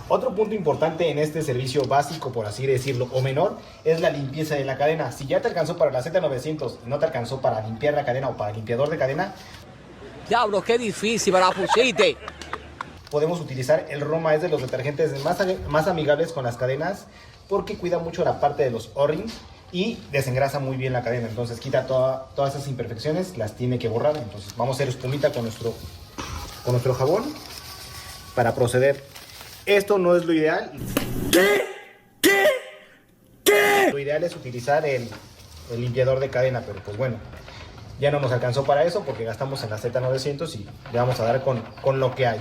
Otro punto importante en este servicio básico, por así decirlo, o menor, es la limpieza de la cadena. Si ya te alcanzó para la Z900 y no te alcanzó para limpiar la cadena o para el limpiador de cadena, Diablo, qué difícil me la pusiste. podemos utilizar el Roma. Es de los detergentes más amigables con las cadenas porque cuida mucho la parte de los O-rings y desengrasa muy bien la cadena. Entonces quita todas esas imperfecciones, las tiene que borrar. Entonces vamos a hacer espumita con nuestro jabón para proceder. Esto no es lo ideal. Lo ideal es utilizar el limpiador de cadena, pero pues bueno, ya no nos alcanzó para eso porque gastamos en la Z900 y le vamos a dar con lo que hay.